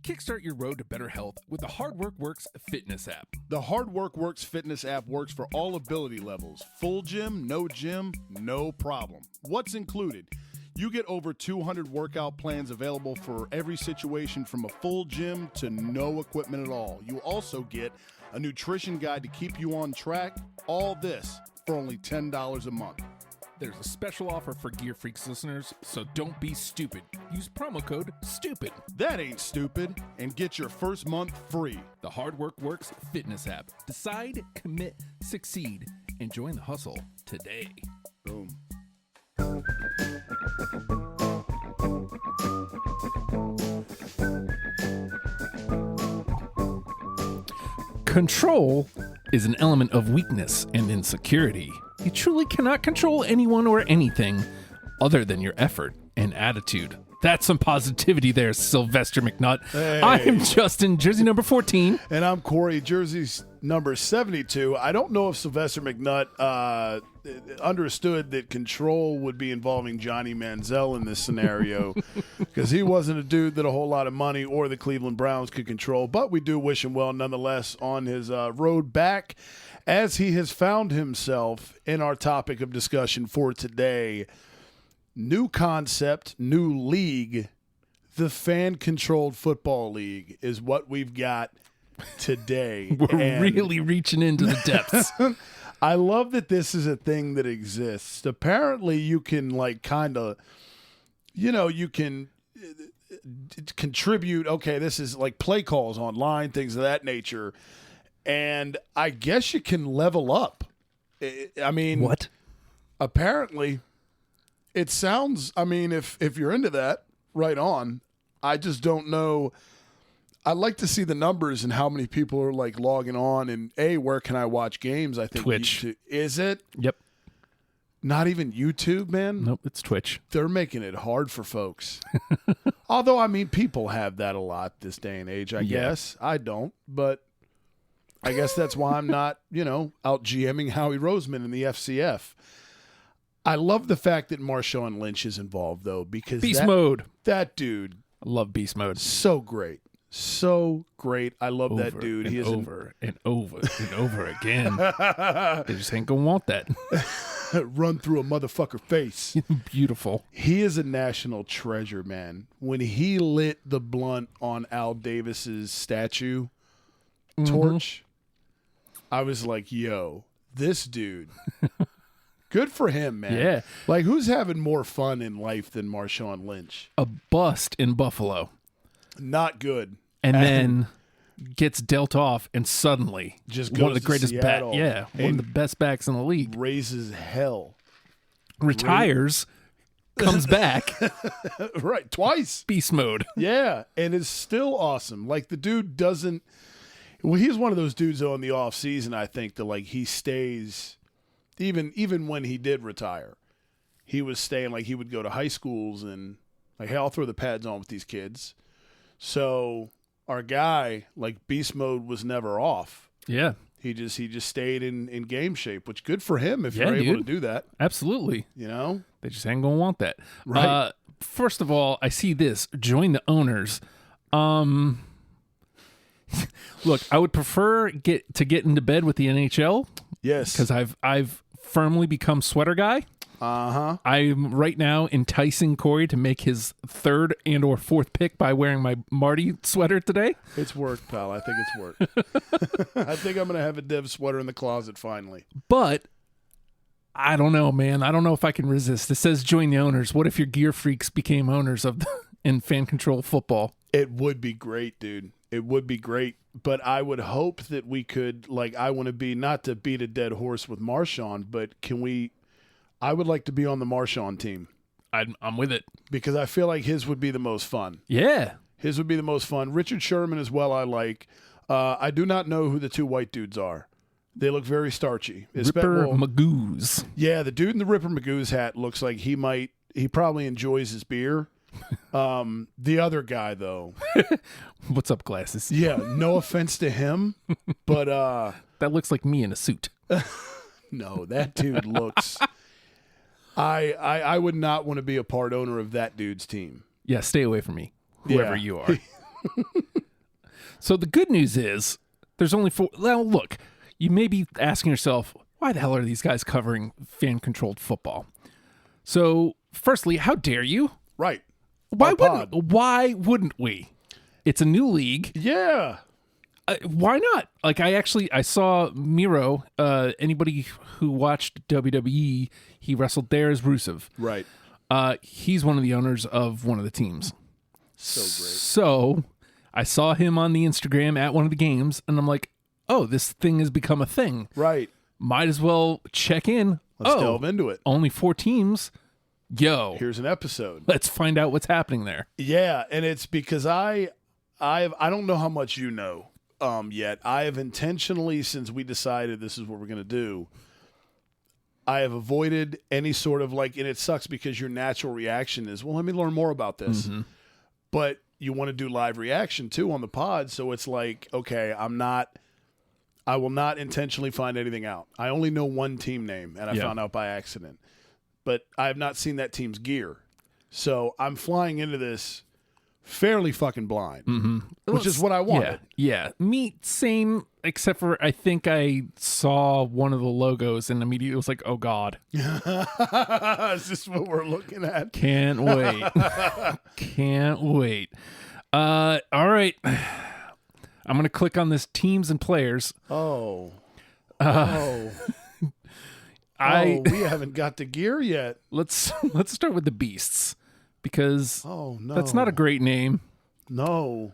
Kickstart your road to better health with the Hard Work Works fitness app. The Hard Work Works fitness app works for all ability levels. Full gym, no problem. What's included? You get over 200 workout plans available for every situation from a full gym to no equipment at all. You also get a nutrition guide to keep you on track. All this for only $10 a month. There's a special offer for Gear Freaks listeners, so don't be stupid. Use promo code STUPID. That ain't stupid. And get your first month free. The Hard Work Works fitness app. Decide, commit, succeed, and join the hustle today. Boom. Control is an element of weakness and insecurity. You truly cannot control anyone or anything other than your effort and attitude. That's some positivity there, Sylvester McNutt. Hey. I am Justin, jersey number 14. And I'm Corey, jerseys number 72. I don't know if Sylvester McNutt understood that control would be involving Johnny Manziel in this scenario because he wasn't a dude that a whole lot of money or the Cleveland Browns could control. But we do wish him well nonetheless on his road back as he has found himself in our topic of discussion for today. New concept, new league, the fan-controlled football league is what we've got today. We're really reaching into the depths. I love that this is a thing that exists. Apparently, you can you can contribute. Okay, this is like play calls online, things of that nature. And I guess you can level up. I mean, what? Apparently, it sounds, if you're into that, right on. I just don't know. I'd like to see the numbers and how many people are like logging on and where can I watch games? I think Twitch. YouTube. Is it? Yep. Not even YouTube, man? Nope, it's Twitch. They're making it hard for folks. Although, people have that a lot this day and age, I guess. I don't, but I guess that's why I'm not, out GMing Howie Roseman in the FCF. I love the fact that Marshawn Lynch is involved, though, because Beast mode. That dude. I love beast mode. So great. So great. I love that dude. He is over and over and over again. They just ain't gonna want that. Run through a motherfucker face. Beautiful. He is a national treasure, man. When he lit the blunt on Al Davis's statue torch, I was like, yo, this dude. Good for him, man. Yeah. Like, who's having more fun in life than Marshawn Lynch? A bust in Buffalo. Not good. And then gets dealt off and suddenly just one of the greatest backs. Yeah. One of the best backs in the league. Raises hell. Retires. Comes back. Right. Twice. Beast mode. Yeah. And is still awesome. Like, the dude doesn't. Well, he's one of those dudes, though, in the off season, I think, that, like, he stays. Even when he did retire, he was staying, like, he would go to high schools and, like, hey, I'll throw the pads on with these kids. So our guy, like, beast mode was never off. Yeah. He just stayed in game shape, which good for him if you're able to do that. Absolutely. They just ain't going to want that. Right. First of all, I see this. Join the owners. Look, I would prefer to get into bed with the NHL. Yes. Because I've firmly become sweater guy. Uh-huh. I'm right now enticing Corey to make his third and or fourth pick by wearing my Marty sweater today. It's worked, pal. I think it's worked. I think I'm going to have a Dev sweater in the closet finally. But I don't know, man. I don't know if I can resist. It says join the owners. What if your Gear Freaks became owners of in fan control football? It would be great, dude. It would be great. But I would hope that we could, like, I want to be, not to beat a dead horse with Marshawn, but I would like to be on the Marshawn team. I'm with it. Because I feel like his would be the most fun. Yeah. His would be the most fun. Richard Sherman as well, I like. I do not know who the two white dudes are. They look very starchy. Ripper Magoo's. Yeah, the dude in the Ripper Magoo's hat looks like he probably enjoys his beer. The other guy, though. What's up, glasses? Yeah, no offense to him, but that looks like me in a suit. No, that dude looks. I would not want to be a part owner of that dude's team. Yeah, stay away from me, whoever you are. So the good news is there's only 4. Well, look, you may be asking yourself, why the hell are these guys covering fan-controlled football? So, firstly, how dare you? Right. Why wouldn't we? It's a new league. Yeah. Why not? Like, I saw Miro. Anybody who watched WWE, he wrestled there as Rusev. Right. He's one of the owners of one of the teams. So great. So I saw him on the Instagram at one of the games, and I'm like, oh, this thing has become a thing. Right. Might as well check in. Let's delve into it. Only 4 teams. Yo. Here's an episode. Let's find out what's happening there. Yeah, and it's because I don't know how much you know yet. I have intentionally, since we decided this is what we're going to do, I have avoided any sort of and it sucks because your natural reaction is, well, let me learn more about this. Mm-hmm. But you want to do live reaction too on the pod, so it's like, okay, I will not intentionally find anything out. I only know one team name, and I found out by accident. But I have not seen that team's gear. So I'm flying into this fairly fucking blind, which is what I wanted. Yeah. Me, same, except for I think I saw one of the logos and immediately was like, oh, God. Is this what we're looking at? Can't wait. Can't wait. All right. I'm going to click on this teams and players. Oh. We haven't got the gear yet. Let's start with the Beasts because that's not a great name. No.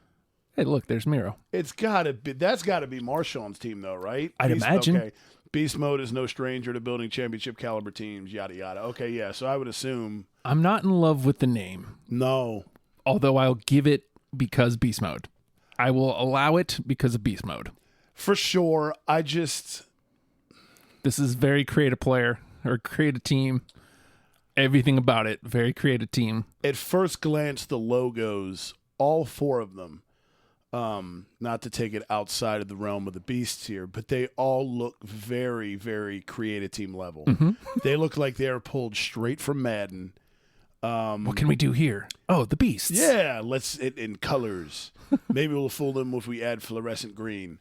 Hey, look, there's Miro. That's got to be Marshawn's team though, right? I'd imagine. Okay. Beast Mode is no stranger to building championship caliber teams, yada yada. Okay, yeah, so I would assume I'm not in love with the name. No. Although I'll give it because Beast Mode. I will allow it because of Beast Mode. For sure. This is very creative player or creative team. Everything about it, very creative team. At first glance, the logos, all 4 of them, not to take it outside of the realm of the Beasts here, but they all look very, very creative team level. Mm-hmm. They look like they are pulled straight from Madden. What can we do here? Oh, the Beasts. Yeah, in colors. Maybe we'll fool them if we add fluorescent green.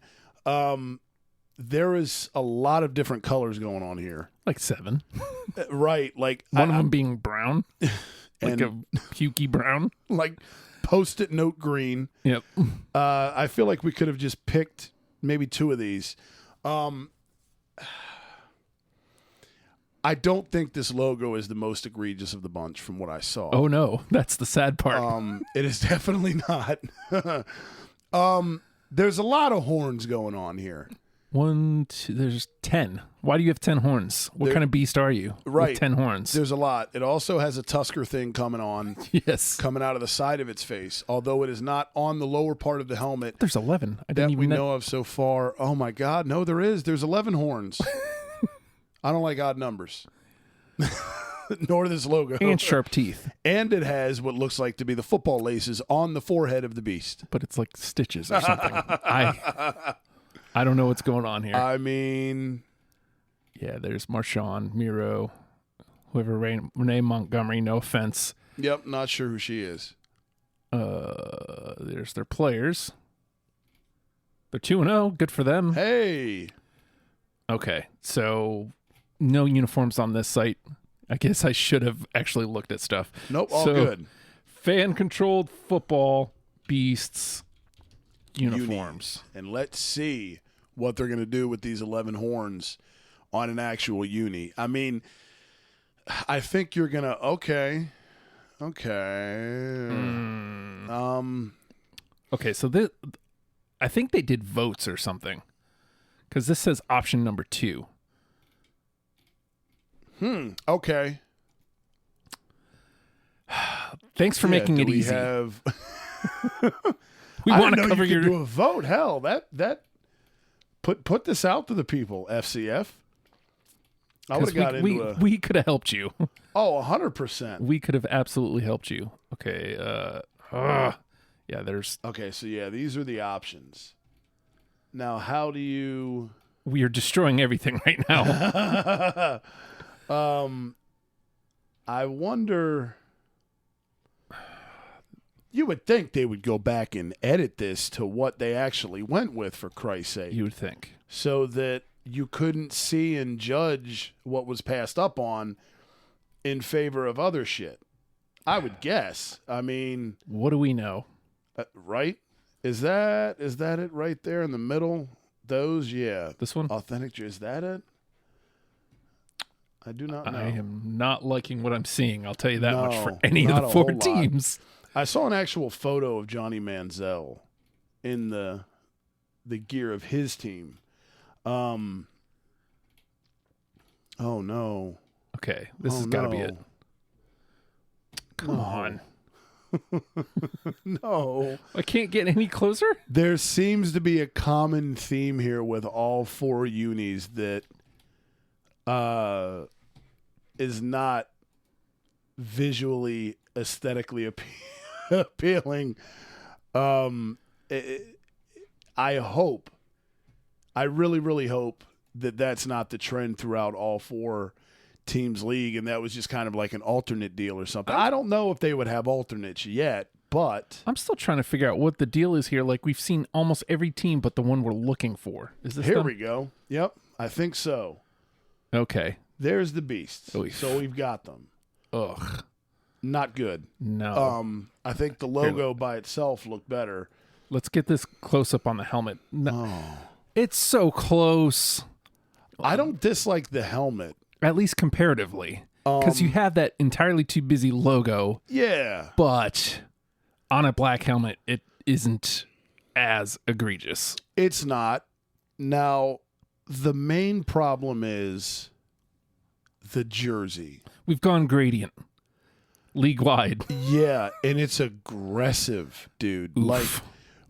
There is a lot of different colors going on here. Like 7. Right. Like one of them being brown. Like a pukey brown. Like Post-it note green. Yep. I feel like we could have just picked maybe 2 of these. I don't think this logo is the most egregious of the bunch from what I saw. Oh, no. That's the sad part. It is definitely not. There's a lot of horns going on here. 1, 2, there's 10. Why do you have 10 horns? What kind of beast are you? Right. With 10 horns. There's a lot. It also has a tusker thing coming on. Yes. Coming out of the side of its face, although it is not on the lower part of the helmet. There's 11. That we know of so far. Oh, my God. No, there is. There's 11 horns. I don't like odd numbers. Nor this logo. And sharp teeth. And it has what looks like to be the football laces on the forehead of the beast. But it's like stitches or something. I don't know what's going on here. I mean... Yeah, there's Marshawn, Miro, whoever, Renee Montgomery, no offense. Yep, not sure who she is. There's their players. They're 2-0. Good for them. Hey! Okay, so no uniforms on this site. I guess I should have actually looked at stuff. Nope, all good. Fan-controlled football, Beasts, uniforms. And let's see what they're going to do with these 11 horns on an actual uni. I mean, I think you're going to, okay. Okay, so this, I think they did votes or something. Because this says option number 2. Okay. Thanks for making it easy. We I want to didn't know cover you could your do a vote. Hell, that put this out to the people. FCF. I would have got into we could have helped you. Oh, 100%. We could have absolutely helped you. Okay. Yeah. There's. Okay. So yeah, these are the options. Now, how do you? We are destroying everything right now. I wonder. You would think they would go back and edit this to what they actually went with, for Christ's sake. You would think. So that you couldn't see and judge what was passed up on in favor of other shit. I would guess. I mean, what do we know? Right? Is that it right there in the middle? Those, yeah. This one? Authentic. Is that it? I do not know. I am not liking what I'm seeing. I'll tell you that much for any of not the a four whole lot. teams. I saw an actual photo of Johnny Manziel in the gear of his team. Oh no. Okay, this has got to be it. Come on. No. I can't get any closer? There seems to be a common theme here with all four unis that is not visually, aesthetically appealing. I really, really hope that that's not the trend throughout all four teams league, and that was just kind of like an alternate deal or something. I don't know if they would have alternates yet, but I'm still trying to figure out what the deal is here. Like, we've seen almost every team but the one we're looking for. Is this here them? we go. Yep, I think so. Okay. There's the beasts. Oof. So we've got them. Ugh. Not good. No. I think the logo by itself looked better. Let's get this close up on the helmet. No. It's so close. I don't dislike the helmet. At least comparatively. Because you have that entirely too busy logo. Yeah. But on a black helmet, it isn't as egregious. It's not. Now, the main problem is the jersey. We've gone gradient. League-wide. Yeah, and it's aggressive, dude. Oof. Like,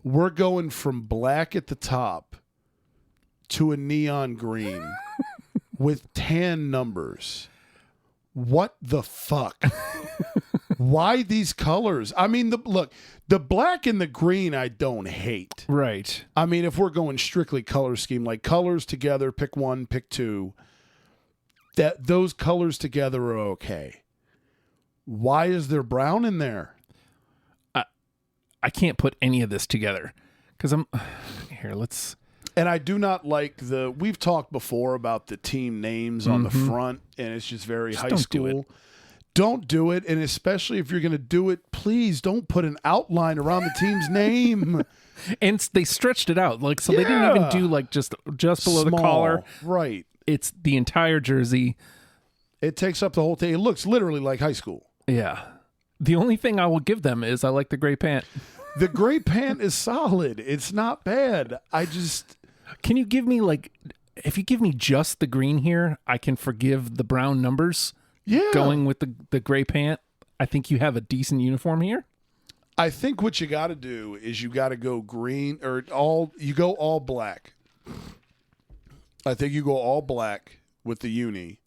we're going from black at the top to a neon green with tan numbers. What the fuck? Why these colors? I mean, look, the black and the green I don't hate. Right. I mean, if we're going strictly color scheme, like colors together, pick one, pick two, those colors together are okay. Why is there brown in there? I can't put any of this together because here. Let's. And I do not like we've talked before about the team names on the front, and it's just very high school. Don't do it. And especially if you're going to do it, please don't put an outline around the team's name. And they stretched it out. Like, so they didn't even do like just below the collar. Right. It's the entire jersey. It takes up the whole thing. It looks literally like high school. Yeah. The only thing I will give them is I like the gray pant. The gray pant is solid. It's not bad. Can you give me if you give me just the green here, I can forgive the brown numbers. Yeah. Going with the gray pant, I think you have a decent uniform here. I think what you got to do is you got to go green you go all black. I think you go all black with the uni.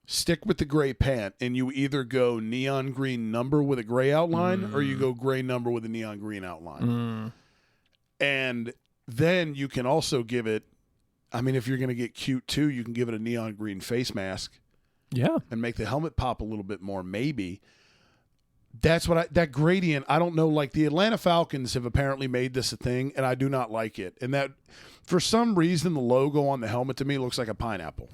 Stick with the gray pant, and you either go neon green number with a gray outline or you go gray number with a neon green outline. And then you can also give it, I mean, if you're going to get cute too, you can give it a neon green face mask. Yeah. And make the helmet pop a little bit more, maybe. That's that gradient, I don't know, like the Atlanta Falcons have apparently made this a thing, and I do not like it. And that, for some reason, the logo on the helmet to me looks like a pineapple.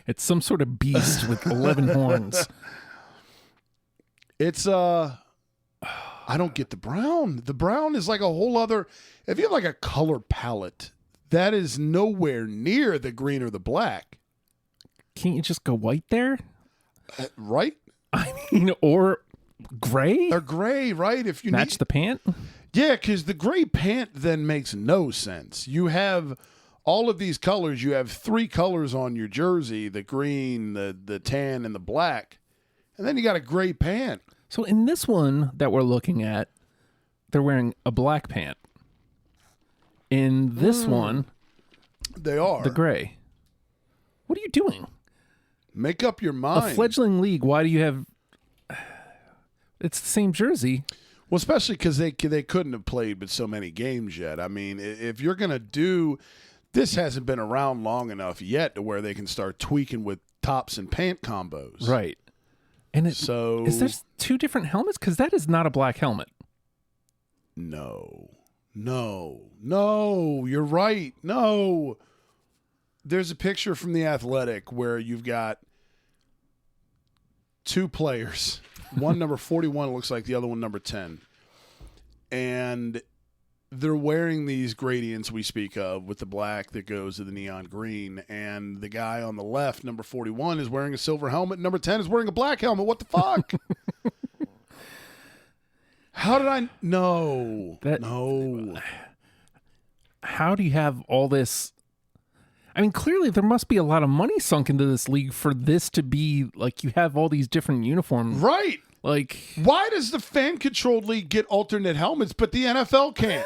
It's some sort of beast with 11 horns. It's, I don't get the brown. The brown is like a whole other, if you have like a color palette, that is nowhere near the green or the black. Can't you just go white there? Right? I mean, or gray? Or gray, right? If you match the pant? Yeah, because the gray pant then makes no sense. You have all of these colors. You have three colors on your jersey, the green, the tan, and the black. And then you got a gray pant. So in this one that we're looking at, they're wearing a black pant. In this one, they are. The gray. What are you doing? Make up your mind. A fledgling league, why do you have... It's the same jersey. Well, especially because they couldn't have played but so many games yet. I mean, if you're going to do... This hasn't been around long enough yet to where they can start tweaking with tops and pant combos. Right. And so... Is there two different helmets? Because that is not a black helmet. No. You're right. No. There's a picture from The Athletic where you've got two players. One number 41 looks like the other one number 10. And they're wearing these gradients we speak of with the black that goes to the neon green. And the guy on the left, number 41, is wearing a silver helmet. Number 10 is wearing a black helmet. What the fuck? How did I know? No. How do you have all this? I mean, clearly there must be a lot of money sunk into this league for this to be like you have all these different uniforms. Right. Like, why does the fan-controlled league get alternate helmets, but the NFL can't?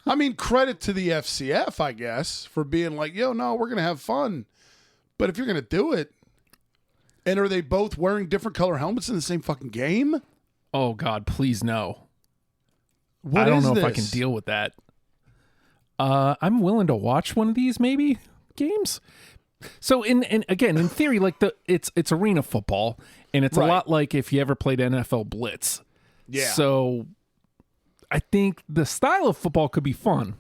I mean, credit to the FCF, I guess, for being like, no, we're going to have fun. But if you're going to do it, and are they both wearing different color helmets in the same fucking game? Oh, God, please no. What I don't is know this? if I can deal with that. I'm willing to watch one of these maybe games. So again, in theory, like it's arena football, and it's a lot like if you ever played NFL Blitz. Yeah. So I think the style of football could be fun.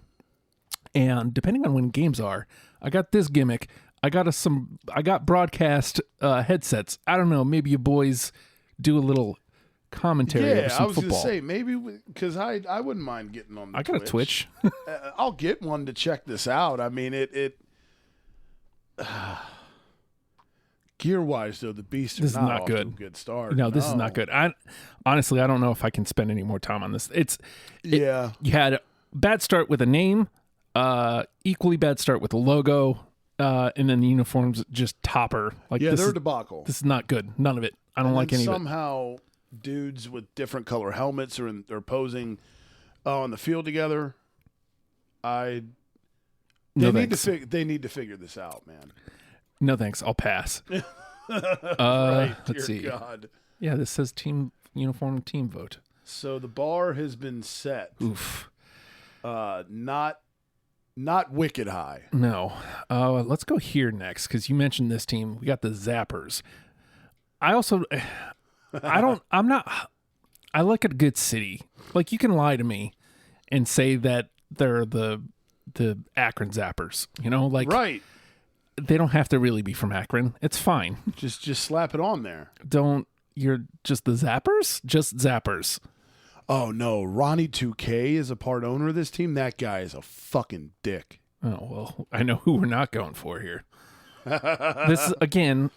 And depending on when games are, I got this gimmick. I got broadcast headsets. I don't know, maybe you boys do a little commentary over some I was football. Gonna say maybe because I wouldn't mind getting on the I got a Twitch. I'll get one to check this out. I mean it gear-wise, though, the beast This is not not off good. to a good start. No, this is not good. Honestly, I don't know if I can spend any more time on this. You had a bad start with a name, equally bad start with a logo, and then the uniforms just topper. Like they're a debacle. This is not good. None of it. I don't like any of it. Somehow, dudes with different color helmets are posing on the field together. They need to figure this out, man. No thanks. I'll pass. Right, let's see. God. Yeah, this says team uniform team vote. So the bar has been set. Oof. Not wicked high. No. Let's go here next because you mentioned this team. We got the Zappers. I like a good city. Like you can lie to me and say that they're the Akron Zappers. You know, like right. They don't have to really be from Akron. It's fine. Just slap it on there. You're just the Zappers? Just Zappers. Oh, no. Ronnie 2K is a part owner of this team. That guy is a fucking dick. Oh, well, I know who we're not going for here. This is, again,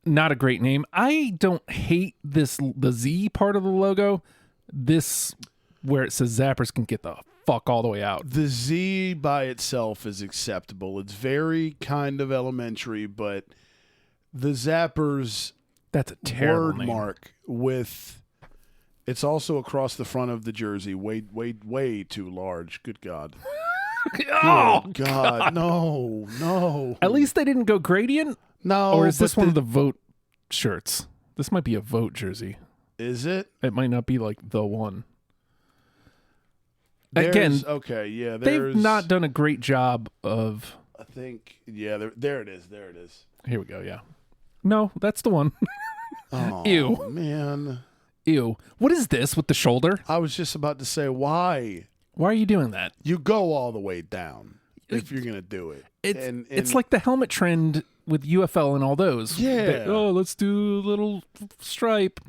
not a great name. I don't hate the Z part of the logo. This, where it says Zappers, can get the fuck all the way out. The Z by itself is acceptable. It's very kind of elementary, but the Zappers, that's a terrible word name. mark with, it's also across the front of the jersey. Way too large. Good God. Oh, Good God. No. At least they didn't go gradient? No. Or is this one of the vote shirts? This might be a vote jersey. Is it? It might not be like the one. Again, okay, yeah. They've not done a great job of... I think, there it is. Here we go, yeah. No, that's the one. Oh, Ew. Man. Ew. What is this with the shoulder? I was just about to say, why? Why are you doing that? You go all the way down if you're going to do it. It's like the helmet trend with UFL and all those. Yeah. Let's do a little stripe.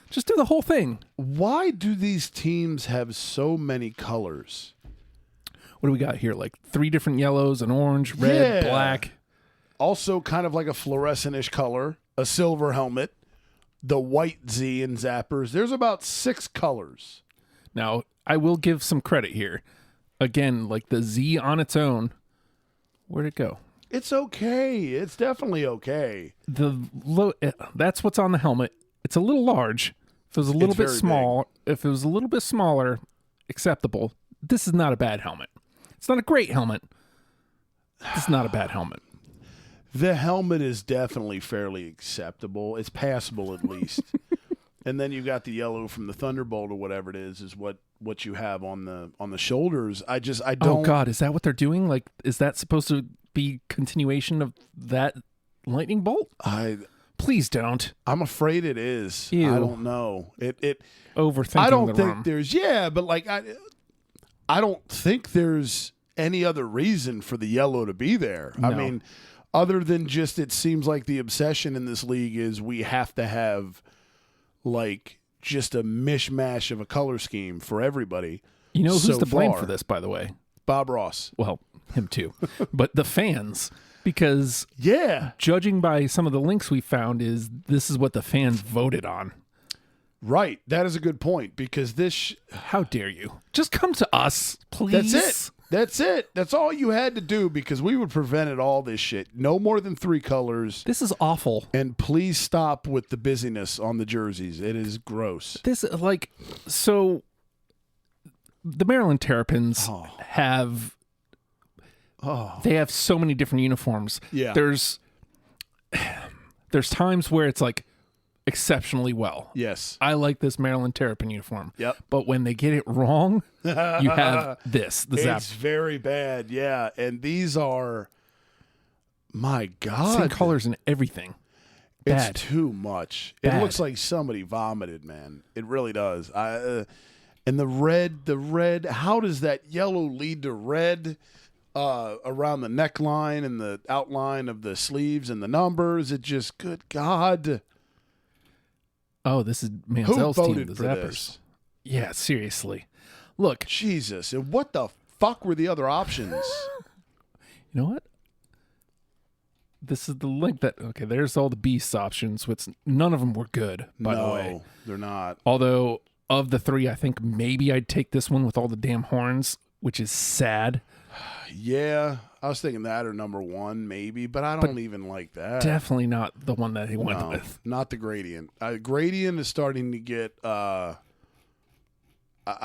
Just do the whole thing. Why do these teams have so many colors? What do we got here? Like 3 different yellows, an orange, red, black. Also kind of like a fluorescent-ish color, a silver helmet, the white Z and Zappers. There's about 6 colors. Now, I will give some credit here. Again, like the Z on its own, where'd it go? It's okay. It's definitely okay. That's what's on the helmet. It's a little large. If it was a little bit small, if it was a little bit smaller, acceptable. This is not a bad helmet. It's not a great helmet. It's not a bad helmet. The helmet is definitely fairly acceptable. It's passable at least. And then you got the yellow from the Thunderbolt or whatever it is what you have on the shoulders. I don't. Oh God, is that what they're doing? Like, is that supposed to be continuation of that lightning bolt? Please don't. I'm afraid it is. Ew. I don't know. It Overthinking I don't the think rum. there's but like I don't think there's any other reason for the yellow to be there. I No. mean, other than just it seems like the obsession in this league is we have to have like just a mishmash of a color scheme for everybody. You know who's so to blame far. for this, by the way? Bob Ross. Well, him too. But the fans, because Yeah. judging by some of the links we found, this is what the fans voted on. Right. That is a good point because this How dare you? Just come to us, please. That's it. That's it. That's all you had to do because we would prevented all this shit. No more than 3 colors. This is awful. And please stop with the busyness on the jerseys. It is gross. This so the Maryland Terrapins have they have so many different uniforms. Yeah. There's times where it's like exceptionally well. Yes. I like this Maryland Terrapin uniform. Yep. But when they get it wrong, you have the Zap. It's very bad. Yeah. And these are, my God. Same colors and everything. Bad. It's too much. Bad. It looks like somebody vomited, man. It really does. And the red, how does that yellow lead to red around the neckline and the outline of the sleeves and the numbers? It just, good God. Oh, this is Who Manziel's team, voted the for Zappers. this? Yeah, seriously. Look, Jesus. And what the fuck were the other options? you know what? This is the link okay, there's all the Beast options, which none of them were good, by the way. No, they're not. Although, of the 3, I think maybe I'd take this one with all the damn horns, which is sad. Yeah, I was thinking that or number 1 maybe, but I don't even like that. Definitely not the one that he went No, with. not the gradient. Gradient is starting to get. I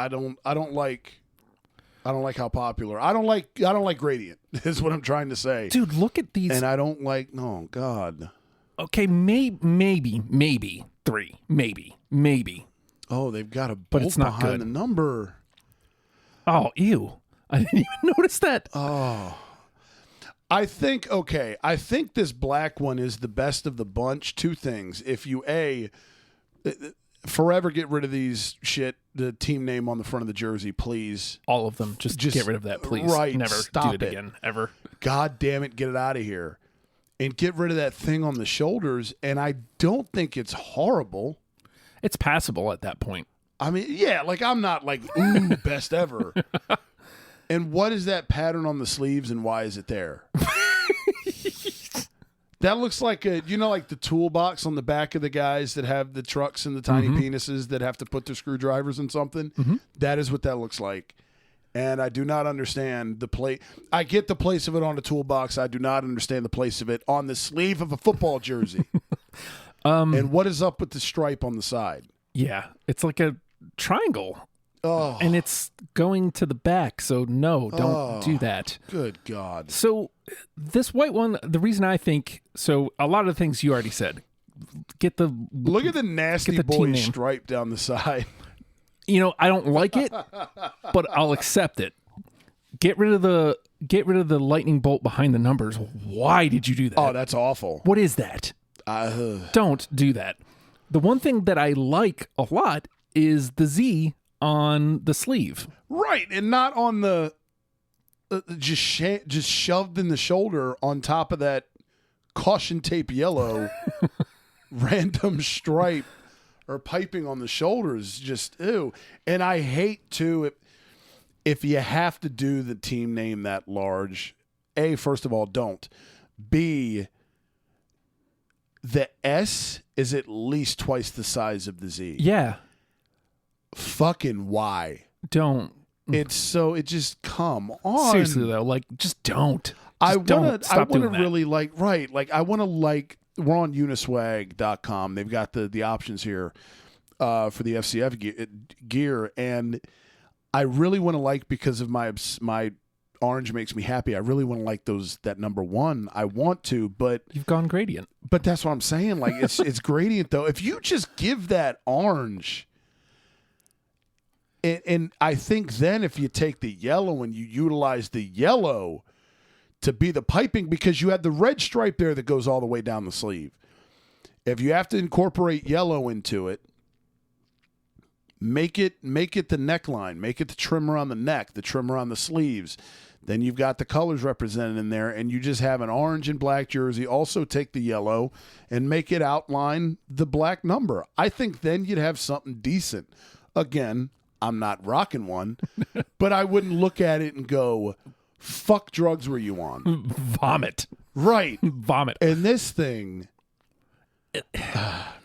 don't like how popular. I don't like gradient. Is what I'm trying to say. Dude, look at these. And I don't like. No, God. Okay, maybe 3, maybe. Oh, they've got a bolt it's not behind good. the number. Oh, ew! I didn't even notice that. Oh. I think this black one is the best of the bunch. 2 things. If you forever get rid of the team name on the front of the jersey, please. All of them. Just get rid of that, please. Right. Never Stop do it again, ever. God damn it, get it out of here. And get rid of that thing on the shoulders. And I don't think it's horrible. It's passable at that point. I mean, yeah, like I'm not like, ooh, best ever. And what is that pattern on the sleeves and why is it there? That looks like like the toolbox on the back of the guys that have the trucks and the tiny penises that have to put their screwdrivers in something. Mm-hmm. That is what that looks like. And I do not understand the place. I get the place of it on a toolbox. I do not understand the place of it on the sleeve of a football jersey. And what is up with the stripe on the side? Yeah, it's like a triangle. Oh, And it's going to the back, so no, don't do that. good God. So this white one, the reason I think, so a lot of the things you already said. Look at the nasty the team boy name. stripe down the side. I don't like it, but I'll accept it. Get rid of the lightning bolt behind the numbers. Why did you do that? Oh, that's awful. What is that? Don't do that. The one thing that I like a lot is the Z on the sleeve. Right, and not on the just shoved in the shoulder on top of that caution tape yellow random stripe or piping on the shoulders. Just ew. And I hate to if you have to do the team name that large. A, first of all, don't. B, the S is at least twice the size of the Z. Yeah. Fucking why? Don't. It just come on. Seriously though, just don't. I Don't want to stop doing that. really I want to we're on uniswag.com. They've got the options here for the FCF gear, and I really want to because of my orange makes me happy. I really want to that number 1. I want to, but You've gone gradient. But that's what I'm saying. It's gradient though. If you just give that orange, and I think then if you take the yellow and you utilize the yellow to be the piping, because you have the red stripe there that goes all the way down the sleeve. If you have to incorporate yellow into it, make it the neckline, make it the trim around the neck, the trim around the sleeves. Then you've got the colors represented in there, and you just have an orange and black jersey. Also take the yellow and make it outline the black number. I think then you'd have something decent. Again, I'm not rocking one, but I wouldn't look at it and go, fuck drugs were you on? Vomit. Right. Vomit. And this thing...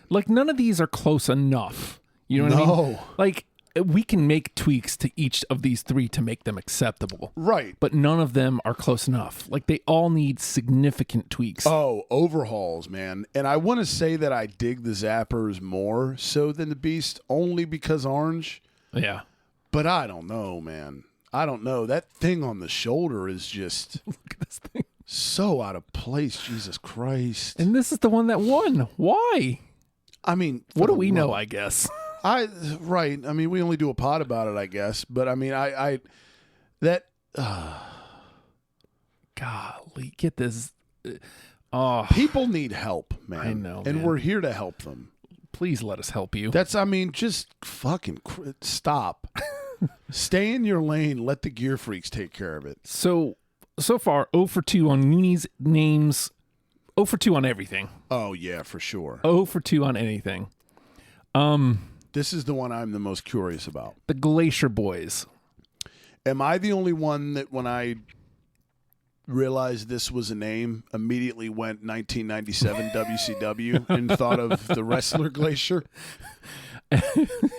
Like, none of these are close enough. You know what I mean? Like, we can make tweaks to each of these three to make them acceptable. Right. But none of them are close enough. Like, they all need significant tweaks. Oh, overhauls, man. And I want to say that I dig the Zappers more so than the Beast, only because orange. Yeah. But I don't know, man. I don't know. That thing on the shoulder is just Look at this thing. So out of place, Jesus Christ. And this is the one that won. Why? I mean, what do we know, I guess? Right. I mean, we only do a pod about it, I guess. But I mean, golly, get this. People need help, man. I know, and man. We're here to help them. Please let us help you. Just fucking stop. Stay in your lane. Let the gear freaks take care of it. So far, 0 for 2 on Uni's names. 0 for 2 on everything. Oh, yeah, for sure. 0 for 2 on anything. This is the one I'm the most curious about. The Glacier Boys. Am I the only one that when I realized this was a name, immediately went 1997 WCW and thought of the wrestler Glacier?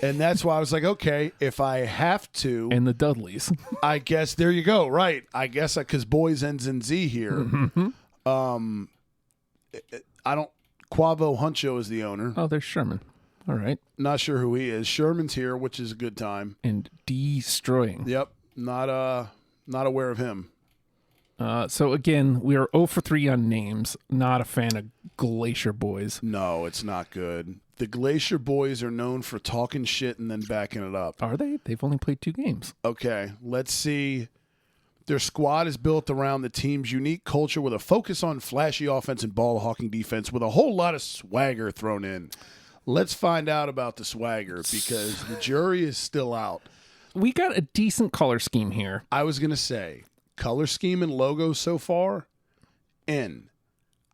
And that's why I was like, okay, if I have to. And the Dudleys. I guess, there you go, right. I guess, because Boys ends in Z here. Mm-hmm. Quavo Huncho is the owner. Oh, there's Sherman. All right. Not sure who he is. Sherman's here, which is a good time. And Destroying. Yep. Not aware of him. So again, we are 0 for 3 on names. Not a fan of Glacier Boys. No, it's not good. The Glacier Boys are known for talking shit and then backing it up. Are they? They've only played 2 games. Okay, let's see. Their squad is built around the team's unique culture with a focus on flashy offense and ball hawking defense with a whole lot of swagger thrown in. Let's find out about the swagger because the jury is still out. We got a decent color scheme here. I was going to say, color scheme and logo so far, N.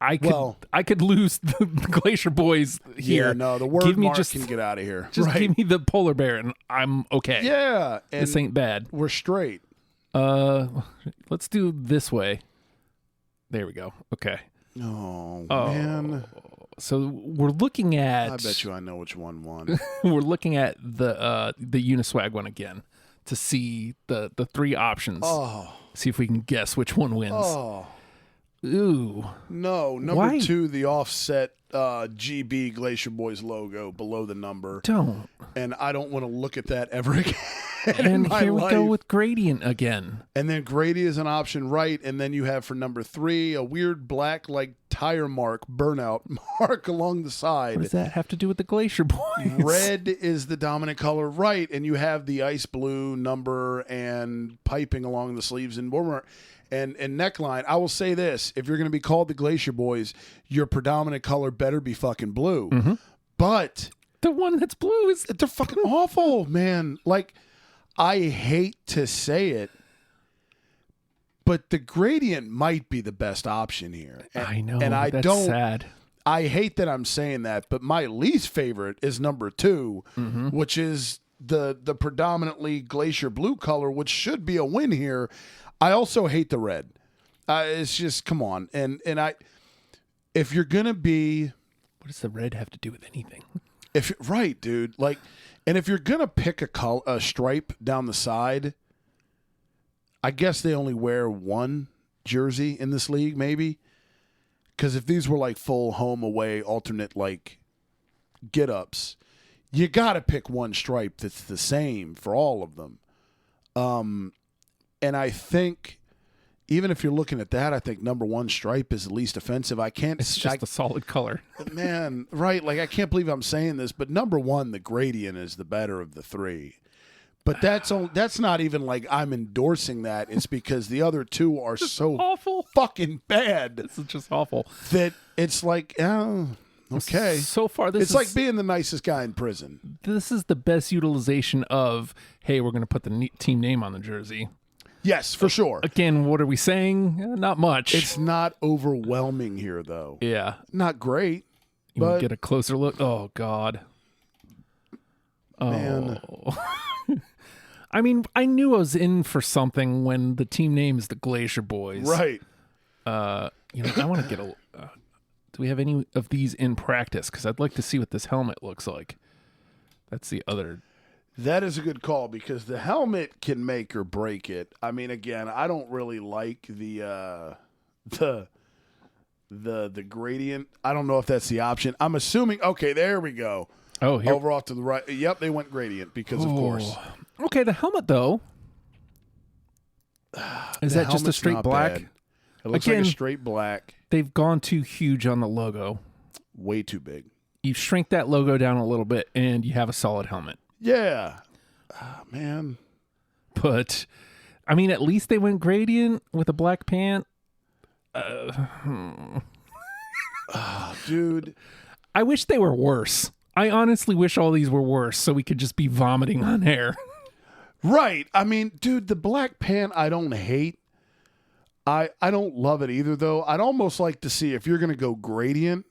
I could lose the Glacier Boys here. Yeah, no, the word mark can get out of here. Just give me the polar bear and I'm okay. Yeah. And this ain't bad. We're straight. Let's do this way. There we go. Okay. Oh, man. So we're looking at... I bet you I know which one won. We're looking at the Uniswag one again to see the 3 options. Oh. See if we can guess which one wins. Oh. Ooh. No, number 2, the offset GB Glacier Boys logo below the number. Don't. And I don't want to look at that ever again. And here we go with gradient again. And then gradient is an option right. And then you have for number 3, a weird black like tire mark, burnout mark along the side. What does that have to do with the Glacier Boys? Red is the dominant color right. And you have the ice blue number and piping along the sleeves and warmer. And neckline, I will say this. If you're going to be called the Glacier Boys, your predominant color better be fucking blue. Mm-hmm. But... the one that's blue is... they're fucking awful, man. Like, I hate to say it, but the gradient might be the best option here. I know, and that's sad. I hate that I'm saying that, but my least favorite is number 2, which is the predominantly Glacier blue color, which should be a win here. I also hate the red. It's just, come on. And if you're going to be... what does the red have to do with anything? Right, dude. Like, and if you're going to pick a stripe down the side, I guess they only wear one jersey in this league, maybe. Because if these were like full home, away, alternate, like, get-ups, you got to pick one stripe that's the same for all of them. And I think, even if you're looking at that, I think number 1 stripe is the least offensive. It's just a solid color. Man, right. Like, I can't believe I'm saying this, but number 1, the gradient is the better of the 3. But that's not even like I'm endorsing that. It's because the other 2 are so awful, fucking bad. This is just awful. That it's like, Okay. So far, It's like being the nicest guy in prison. This is the best utilization of, hey, we're going to put the team name on the jersey. Yes, for sure. Again, what are we saying? Not much. It's not overwhelming here, though. Yeah. Not great. You but get a closer look. Oh, God. Man. Oh. I mean, I knew I was in for something when the team name is the Glacier Boys. Right. I want to get a... do we have any of these in practice? Because I'd like to see what this helmet looks like. That's the other... That is a good call because the helmet can make or break it. I mean, again, I don't really like the gradient. I don't know if that's the option. I'm assuming. Okay, there we go. Oh, here. Over off to the right. Yep, they went gradient because of course. Okay, the helmet though. Is that just a straight black? Bad. It looks like a straight black. They've gone too huge on the logo. Way too big. You shrink that logo down a little bit, and you have a solid helmet. Yeah. Oh, man. But, I mean, at least they went gradient with a black pant. Dude. I wish they were worse. I honestly wish all these were worse so we could just be vomiting on air. Right. I mean, dude, the black pant I don't hate. I don't love it either, though. I'd almost like to see if you're going to go gradient,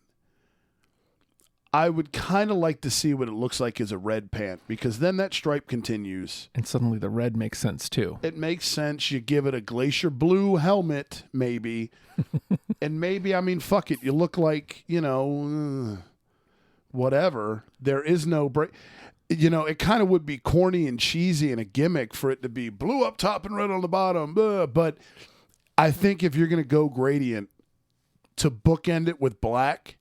I would kind of like to see what it looks like as a red pant because then that stripe continues. And suddenly the red makes sense too. It makes sense. You give it a glacier blue helmet, maybe. And maybe, I mean, fuck it. You look like, whatever. There is no break. It kind of would be corny and cheesy and a gimmick for it to be blue up top and red on the bottom. But I think if you're going to go gradient, to bookend it with black,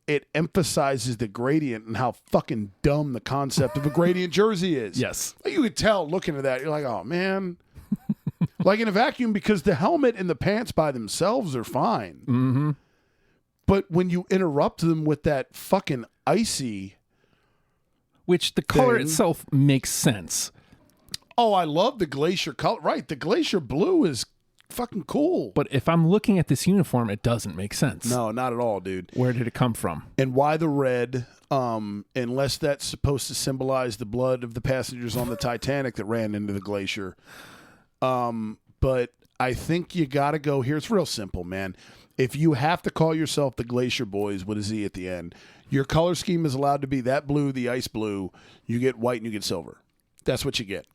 it emphasizes the gradient and how fucking dumb the concept of a gradient jersey is. Yes. You could tell looking at that. You're like, oh, man. Like in a vacuum, because the helmet and the pants by themselves are fine. Mm-hmm. But when you interrupt them with that fucking icy... Which the color thing, itself makes sense. Oh, I love the glacier color. Right, the glacier blue is fucking cool. But if I'm looking at this uniform, it doesn't make sense. No, not at all, dude. Where did it come from? And why the red? Unless that's supposed to symbolize the blood of the passengers on the Titanic that ran into the glacier. But I think you got to go here. It's real simple, man. If you have to call yourself the Glacier Boys with a Z at the end, your color scheme is allowed to be that blue, the ice blue. You get white and you get silver. That's what you get.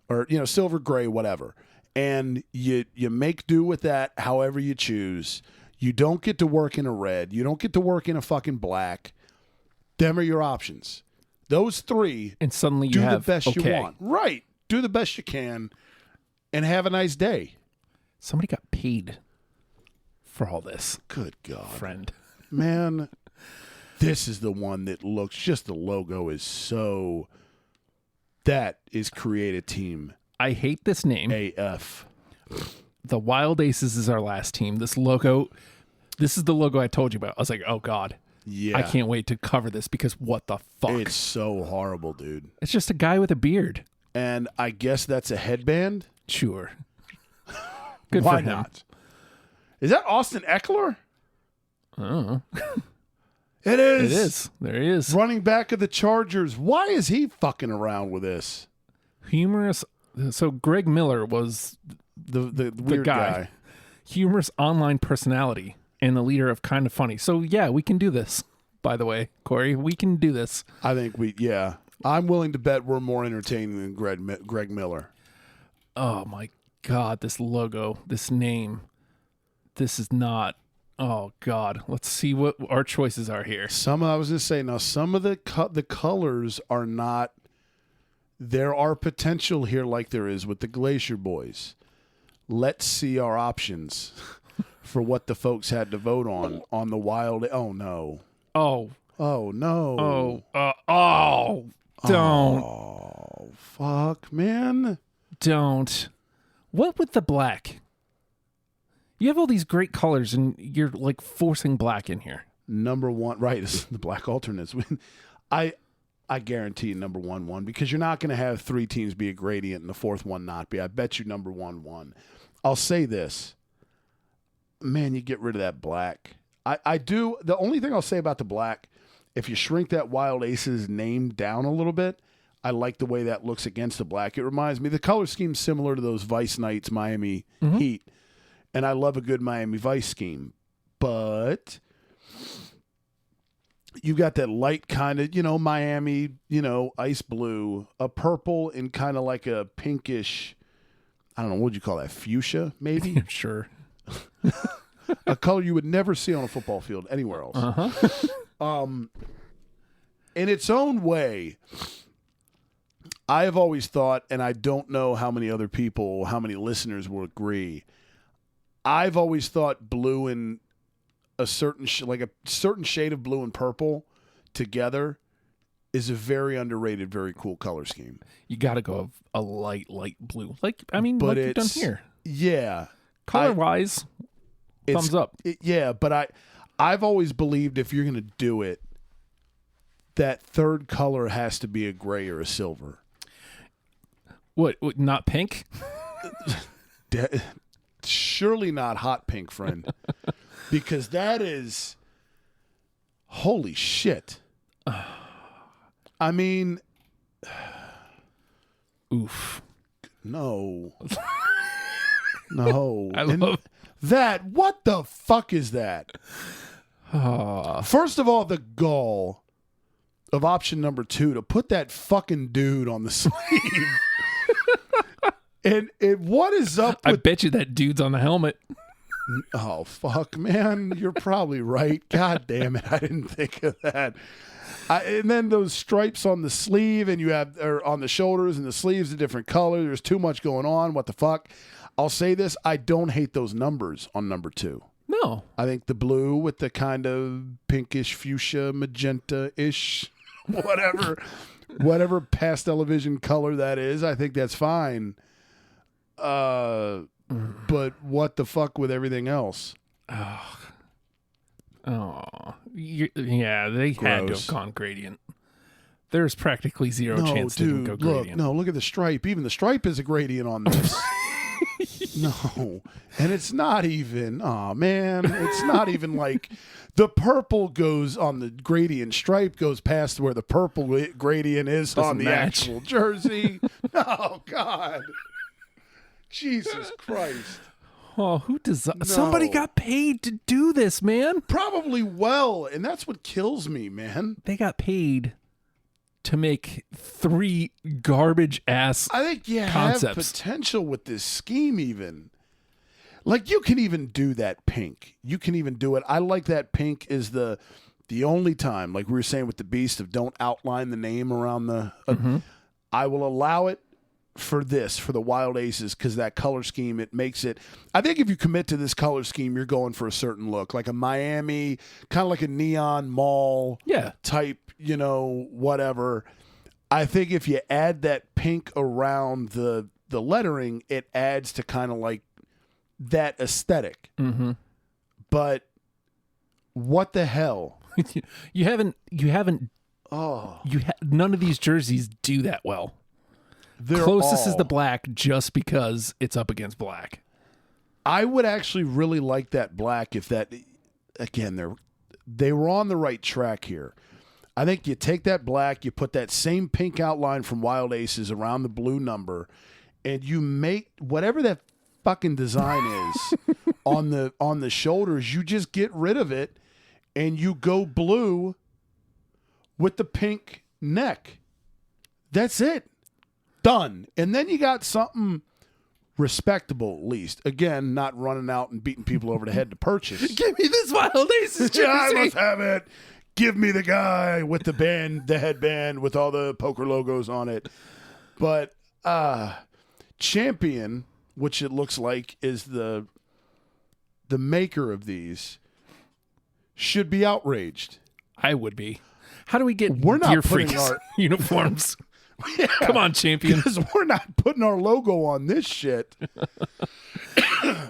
Or, silver, gray, whatever. And you make do with that however you choose. You don't get to work in a red. You don't get to work in a fucking black. Them are your options. Those three. And suddenly you do have the best okay. you want. Right. Do the best you can and have a nice day. Somebody got paid for all this. Good God. Friend. Man, this is the one that looks, just the logo is so, that is create a team. I hate this name. AF. The Wild Aces is our last team. This logo, this is the logo I told you about. I was like, oh God. Yeah. I can't wait to cover this because what the fuck? It's so horrible, dude. It's just a guy with a beard. And I guess that's a headband? Sure. Good Why for him. not? Is that Austin Eckler? Oh. It is. It is. There he is. Running back of the Chargers. Why is he fucking around with this? Humorous. So Greg Miller was The weird guy. Humorous online personality and the leader of Kind of Funny. So yeah, we can do this. By the way, Corey, we can do this. I think I'm willing to bet we're more entertaining than Greg Miller. Oh my God, this logo, this name, this is not. Oh God, let's see what our choices are here. I was going to say now, some of the colors are not. There are potential here, like there is with the Glacier Boys. Let's see our options for what the folks had to vote on the Wild. Oh no. Oh no. Don't. Oh fuck, man. Don't. What with the black? You have all these great colors, and you're like forcing black in here. Number one, right? The black alternates. I guarantee number one because you're not going to have three teams be a gradient and the fourth one not be. I bet you number one. I'll say this, man. You get rid of that black. I do. The only thing I'll say about the black, if you shrink that Wild Aces name down a little bit, I like the way that looks against the black. It reminds me, the color scheme's similar to those Vice Knights Miami Heat, and I love a good Miami Vice scheme. But you got that light kind of, Miami, ice blue, a purple, and kind of like a pinkish, I don't know, what would you call that, fuchsia, maybe? Sure. A color you would never see on a football field anywhere else. In its own way, I have always thought, and I don't know how many other people, how many listeners will agree, I've always thought blue and a certain certain shade of blue and purple together is a very underrated, very cool color scheme. You got to go a light blue. Like you've done here. Yeah. Color-wise, thumbs up. But I've always believed if you're going to do it, that third color has to be a gray or a silver. What not pink? Surely not hot pink, friend. Because that is, holy shit. I mean, oof. No. No. I love that. What the fuck is that? First of all, the gall of option number 2 to put that fucking dude on the sleeve. and what is up with... I bet you that dude's on the helmet. Oh, fuck, man. You're probably right. God damn it. I didn't think of that. And then those stripes on the sleeve and on the shoulders and the sleeves a different color. There's too much going on. What the fuck? I'll say this. I don't hate those numbers on number 2. No. I think the blue with the kind of pinkish fuchsia magenta-ish, whatever pastel vision color that is, I think that's fine. But what the fuck with everything else? Yeah, they had to have gone gradient. There's practically zero chance they didn't go gradient. Look at the stripe. Even the stripe is a gradient on this. No. And it's not even, it's not even like the purple goes on the gradient stripe goes past where the purple gradient is on the actual jersey. Oh, God. Jesus Christ. Oh, who designed? No. Somebody got paid to do this, man. Probably well, and that's what kills me, man. They got paid to make 3 garbage ass I think you concepts. Have potential with this scheme even. Like you can even do that pink. You can even do it. I like that pink is the only time, like we were saying with the Beast, of don't outline the name around the I will allow it for the Wild Aces, because that color scheme, it makes it. I think if you commit to this color scheme, you're going for a certain look, like a Miami, kind of like a neon mall type, whatever. I think if you add that pink around the lettering, it adds to kind of like that aesthetic. Mm-hmm. But what the hell? You haven't. None of these jerseys do that well. Closest is the black, just because it's up against black. I would actually really like that black if that, again, they were on the right track here. I think you take that black, you put that same pink outline from Wild Aces around the blue number, and you make whatever that fucking design is on the shoulders, you just get rid of it, and you go blue with the pink neck. That's it. Done. And then you got something respectable, at least. Again, not running out and beating people over the head to purchase. Give me this Wild Aces jersey. I must have it. Give me the guy with the headband with all the poker logos on it. But Champion, which it looks like is the maker of these, should be outraged. I would be. How do we get We're not Gear putting Freaks our uniforms? Yeah, come on, Champion. Because we're not putting our logo on this shit.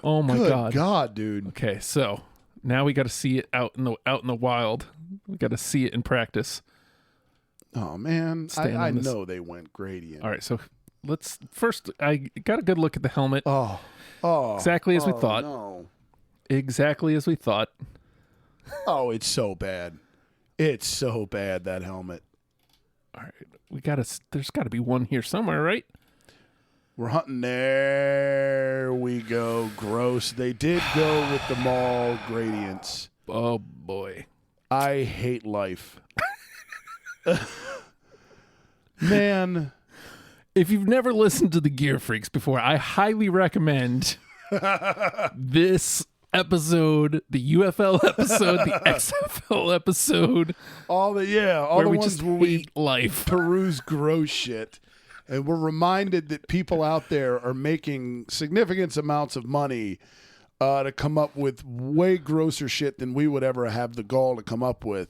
Oh my Good God, dude. Okay, so now we got to see it out in the wild. We got to see it in practice. Oh man, I know they went gradient. All right, so let's first. I got a good look at the helmet. Oh, exactly as we thought. No. Exactly as we thought. Oh, it's so bad. It's so bad, that helmet. All right, there's got to be one here somewhere, right? We're hunting. There we go. Gross. They did go with the mall gradients. Oh, boy. I hate life. Man. If you've never listened to the Gear Freaks before, I highly recommend this episode, the UFL episode, the XFL episode. All the where we ones just where we hate life. peruse gross shit. And we're reminded that people out there are making significant amounts of money to come up with way grosser shit than we would ever have the gall to come up with.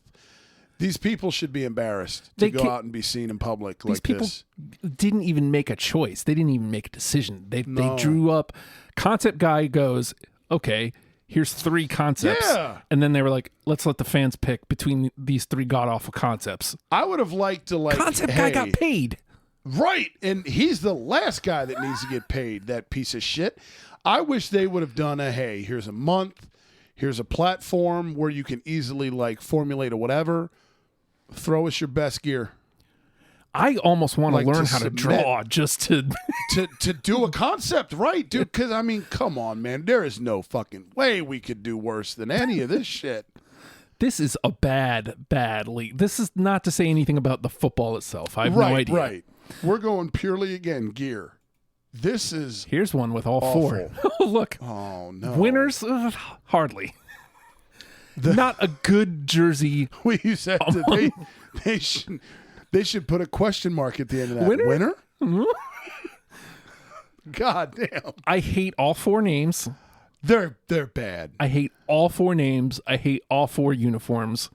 These people should be embarrassed to go out and be seen in public like this. These people didn't even make a choice. They didn't even make a decision. They drew up. Concept guy goes, okay, here's 3 concepts. Yeah. And then they were like, let's let the fans pick between these 3 god-awful concepts. I would have liked to Concept guy got paid. Right, and he's the last guy that needs to get paid, that piece of shit. I wish they would have done here's a month, here's a platform where you can easily formulate a whatever, throw us your best gear. I almost want to learn how to submit, draw just to... to do a concept, right, dude? Because, I mean, come on, man. There is no fucking way we could do worse than any of this shit. This is a bad league. This is not to say anything about the football itself. I have no idea. Right. We're going purely, again, gear. This is Here's one with all awful. 4. Oh, look. Oh, no. Winners? Hardly. Not a good jersey. You said that they should put a question mark at the end of that. Winner? Mm-hmm. God damn. I hate all 4 names. They're bad. I hate all 4 names. I hate all 4 uniforms.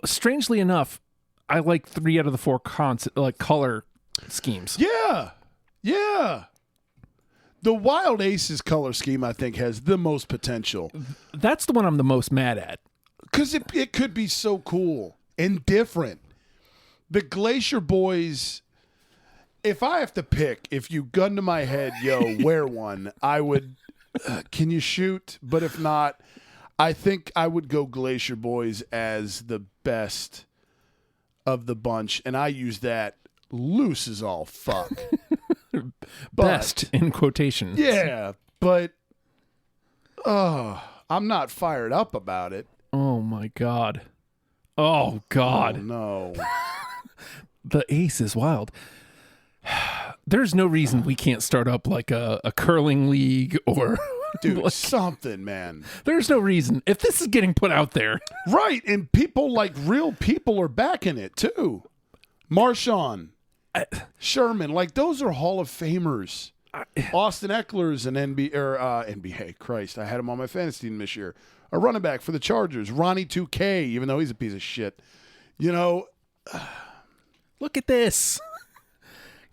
Strangely enough, I like 3 out of the 4 color schemes. Yeah. The Wild Aces color scheme, I think, has the most potential. That's the one I'm the most mad at. Because it could be so cool and different. The Glacier Boys, if I have to pick, if you gun to my head, wear one, I would, can you shoot? But if not, I think I would go Glacier Boys as the best of the bunch, and I use that loose as all fuck. Best in quotation. Yeah, but I'm not fired up about it. Oh my god. Oh god. Oh, no. The ace is wild. There's no reason we can't start up like a curling league or Dude, something, man. There's no reason. If this is getting put out there. Right, and people real people are backing it too. Marshawn, Sherman, those are Hall of Famers. Austin Eckler's an NBA. Christ, I had him on my fantasy team this year. A running back for the Chargers, Ronnie 2K, even though he's a piece of shit. Look at this.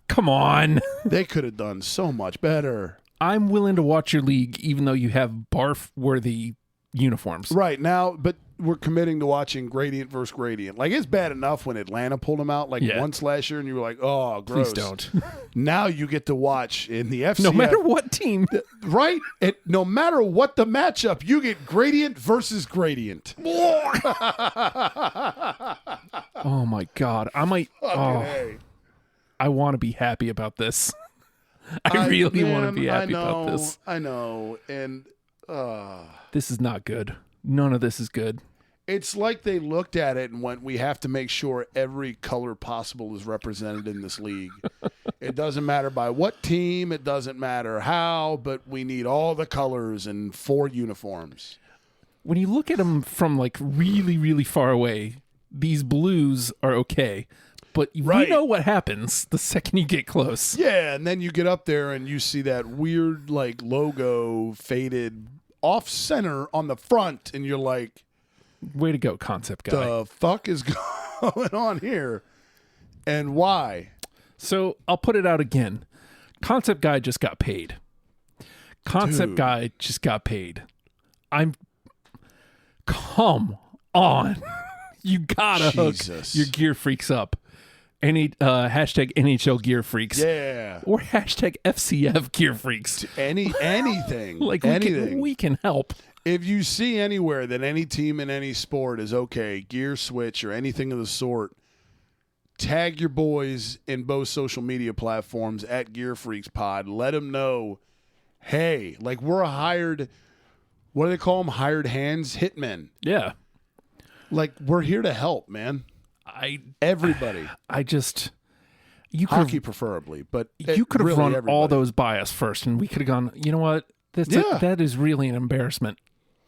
Come on. They could have done so much better. I'm willing to watch your league, even though you have barf-worthy uniforms. Right now, but we're committing to watching gradient versus gradient. It's bad enough when Atlanta pulled them out once last year, and you were like, "Oh, gross." Please don't. Now you get to watch in the FCF. No matter what team, right? No matter what the matchup, you get gradient versus gradient. Oh my god, I might. I want to be happy about this. I really want to be happy about this. I know, and this is not good. None of this is good. It's like they looked at it and went, we have to make sure every color possible is represented in this league. It doesn't matter by what team, it doesn't matter how, but we need all the colors and 4 uniforms. When you look at them from really, really far away, these blues are okay. But we know what happens the second you get close. Yeah, and then you get up there and you see that weird logo faded off center on the front, and you're like, way to go, concept guy. The fuck is going on here? And why? So I'll put it out again. Concept guy just got paid. Come on. You gotta hook your Gear Freaks up. Hashtag NHL Gear Freaks. Yeah. Or hashtag FCF Gear Freaks. Anything. Like anything. We can help. If you see anywhere that any team in any sport is okay, gear switch or anything of the sort, tag your boys in both social media platforms at Gear Freaks Pod. Let them know, hey, like we're a hired, what do they call them? Hired hands, hitmen. Yeah. Like we're here to help, man. Everybody. Hockey preferably, but you could have really run everybody. all those by us first, and we could have gone, you know what? That is really an embarrassment.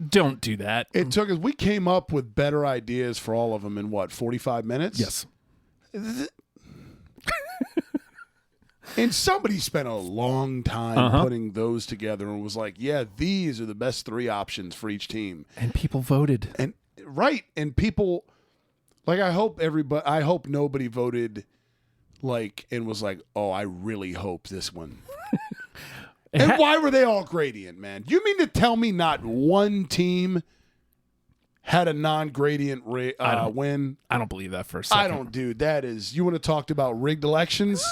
Don't do that. It took us, we came up with better ideas for all of them in what, 45 minutes? Yes. And somebody spent a long time putting those together and was like, yeah, these are the best 3 options for each team. And people voted. And and people, like I hope nobody voted like and was like, oh, I really hope this one. And why were they all gradient, man? You mean to tell me not one team had a non-gradient win? I don't believe that for a second. I don't, dude. That is, you want to talk about rigged elections?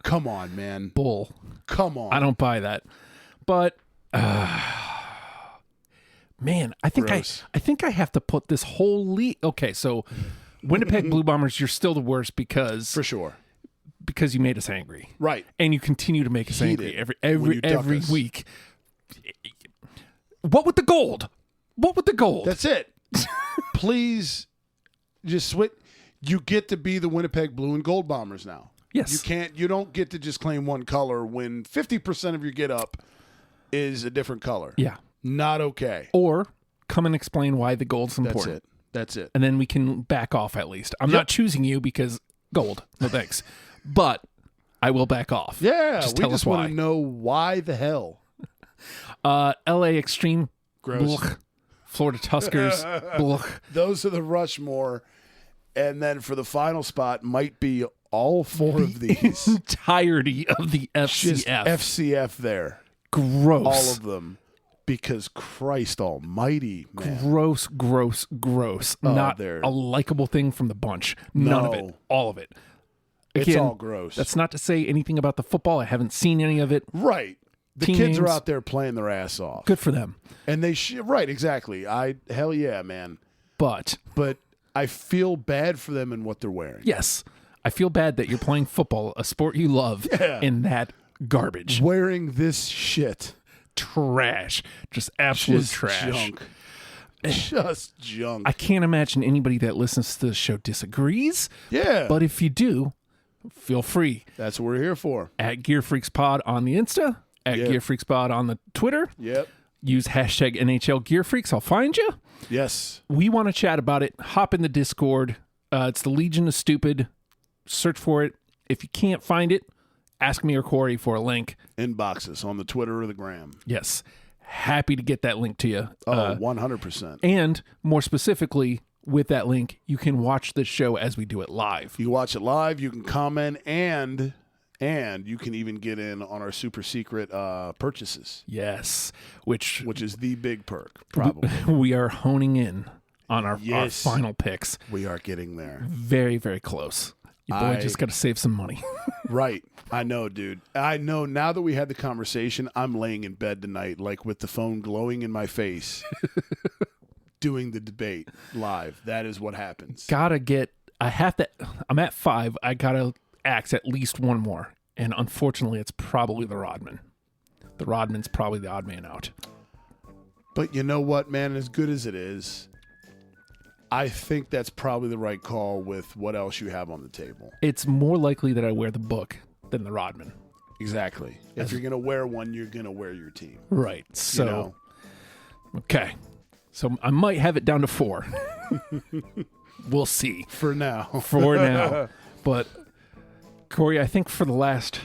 Come on, man. Bull. Come on. I don't buy that. But, man, I think I have to put this whole league. Okay, so Winnipeg Blue Bombers, you're still the worst because for sure. Because you made us angry. Right. And you continue to make us angry every week. What with the gold? What with the gold? That's it. Please just switch. You get to be the Winnipeg Blue and Gold Bombers now. Yes. You don't get to just claim one color when 50% of your get up is a different color. Yeah. Not okay. Or come and explain why the gold's important. That's it. And then we can back off at least. I'm not choosing you because gold. No thanks. But I will back off. Yeah, just we tell just us why. want to know why the hell. LA Extreme. Gross. Blech. Florida Tuskers. Blech. Those are the Rushmore. And then for the final spot might be all 4 of these. Entirety of the FCF. Just FCF there. Gross. All of them. Because Christ almighty, man. Gross. Not a likable thing from the bunch. None of it. All of it. Again, it's all gross. That's not to say anything about the football. I haven't seen any of it. Right. The kids are out there playing their ass off. Good for them. And they right, exactly. Hell yeah, man. But I feel bad for them and what they're wearing. Yes. I feel bad that you're playing football, a sport you love, in that garbage. Wearing this shit. Trash. Just absolute trash. Junk. Just junk. I can't imagine anybody that listens to the show disagrees. Yeah. But if you do, feel free. That's what we're here for. At Gear Freaks Pod on the Insta. At Gear Freaks Pod on the Twitter. Yep. Use hashtag NHL Gear Freaks. I'll find you. Yes. We want to chat about it. Hop in the Discord. It's the Legion of Stupid. Search for it. If you can't find it, ask me or Corey for a link. Inbox us on the Twitter or the Gram. Yes. Happy to get that link to you. 100%. And more specifically, with that link, you can watch the show as we do it live. You watch it live. You can comment and you can even get in on our super secret purchases. Yes. Which is the big perk, probably. We are honing in on our final picks. We are getting there. Very, very close. Your boy just got to save some money. Right. I know, dude. I know now that we had the conversation, I'm laying in bed tonight, like with the phone glowing in my face, doing the debate live. That is what happens. I'm at 5. I got to axe at least one more. And unfortunately, it's probably the Rodman. The Rodman's probably the odd man out. But you know what, man? As good as it is, I think that's probably the right call with what else you have on the table. It's more likely that I wear the book than the Rodman. Exactly. If you're going to wear one, you're going to wear your team. Right. So, okay. So I might have it down to 4. We'll see. For now. But, Corey, I think for the last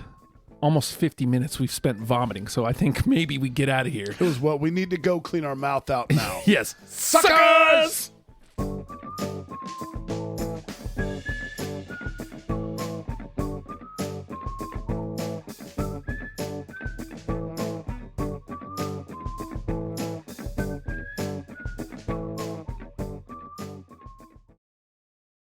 almost 50 minutes we've spent vomiting, so I think maybe we get out of here. It was what we need to go clean our mouth out now. Yes. Suckers!